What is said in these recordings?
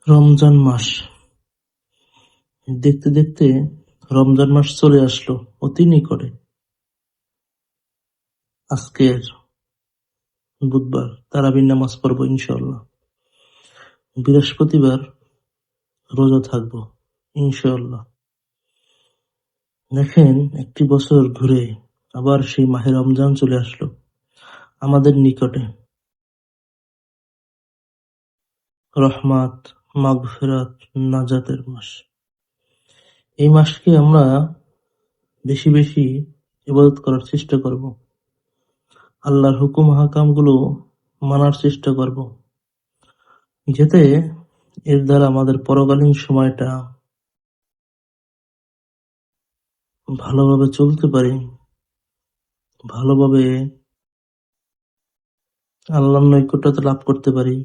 রমজান মাস দেখতে দেখতে রমজান মাস চলে আসলো অতি নিকটে। আজকের বুধবার তারাবির নামাজ পড়বো ইনশাআল্লাহ। বৃহস্পতিবার রোজা থাকবো ইনশাআল্লাহ। দেখেন, একটি বছর ঘুরে আবার সেই মাহে রমজান চলে আসলো আমাদের নিকটে। রহমত, মাগফিরাত, নাজাতের মাস। এই মাসকে আমরা বেশি বেশি ইবাদত করার চেষ্টা করব, আল্লাহর হুকুম হাকাম গুলো মানার চেষ্টা করব, যাতে এর দ্বারা আমাদের পরকালীন সময়টা ভালোভাবে চলতে পারি, ভালোভাবে আল্লাহর নৈকট্যতা লাভ করতে পারি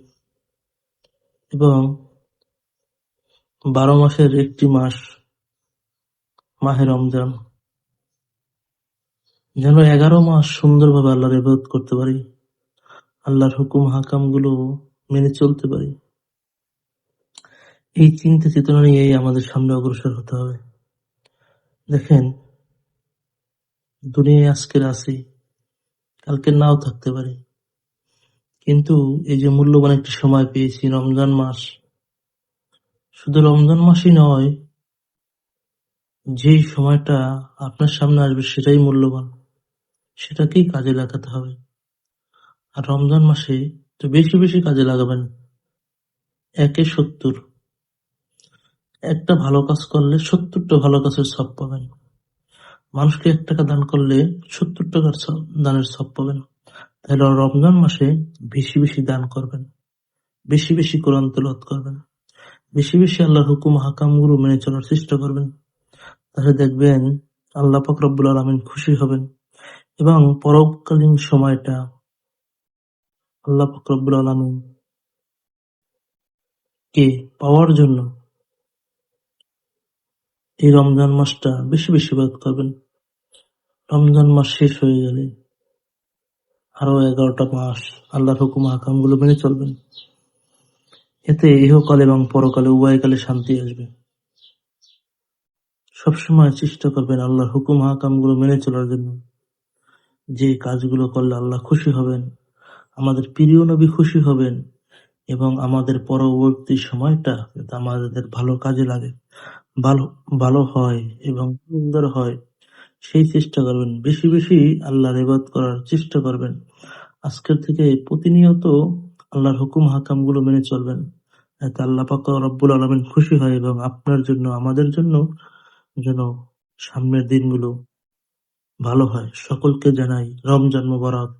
এবং 12 মাসের একটি মাস মাহে রমজান, যেন 11 মাস সুন্দরভাবে আল্লাহর ইবাদত করতে পারি, আল্লাহর হুকুম হাকাম গুলো মেনে চলতে পারি। এই চিন্তা চেতনা নিয়েই আমাদের সামনে অগ্রসর হতে হবে। দেখেন, দুনিয়ায় আজকের আছি, কালকে নাও থাকতে পারি, কিন্তু এই যে মূল্যবান একটি সময় পেয়েছি রমজান মাস, শুধু রমজান মাসই নয়, যেই সময়টা আপনার সামনে আসবে সেটাই মূল্যবান, সেটাকেই কাজে লাগাতে হবে। আর রমজান মাসে তো বেশি বেশি কাজে লাগাবেন। 1-70, একটা ভালো কাজ করলে 70টা ভালো কাজের সব পাবেন। মানুষকে 1 টাকা দান করলে 70 টাকার দানের সব পাবেন। তাহলে রমজান মাসে বেশি বেশি দান করবেন, বেশি বেশি কোরআন তেলাওয়াত করবেন, বেশি বেশি আল্লাহর হুকুম হাকাম গুলো মেনে চলার চেষ্টা করবেন। তাহলে দেখবেন আল্লাহ পাক রব্বুল আলামিন খুশি হবেন এবং পরকালীন সময়টা আল্লাহ পাক রব্বুল আলামিন কে পাওয়ার জন্য এই রমজান মাসটা বেশি বেশি ইবাদত করবেন। রমজান মাস শেষ হয়ে গেলে আরো 11টা মাস আল্লাহর হুকুম হাকাম গুলো মেনে চলবেন, এতে ইহকাল এবং পরকালে উভয়কালে শান্তি আসবে। সবসময় চেষ্টা করবেন আল্লাহর হুকুম হাকাম গুলো মেনে চলার জন্য। যে কাজগুলো করলে আল্লাহ খুশি হবেন, আমাদের প্রিয় নবী খুশি হবেন এবং আমাদের পরবর্তী সময়টা যাতে আমাদের ভালো কাজে লাগে, ভালো ভালো হয় এবং সুন্দর হয়, সেই চেষ্টা করবেন। বেশি বেশি আল্লাহর ইবাদত করার চেষ্টা করবেন। আজকের থেকে প্রতিনিয়ত আল্লাহর হুকুম হাকাম গুলো মেনে চলবেন, যাতে আল্লাহ পাক রব্বুল আলামিন খুশি হয় এবং আপনার জন্য আমাদের জন্য যেন সামনের দিনগুলো ভালো হয়। সকলকে জানাই রমজান মোবারক।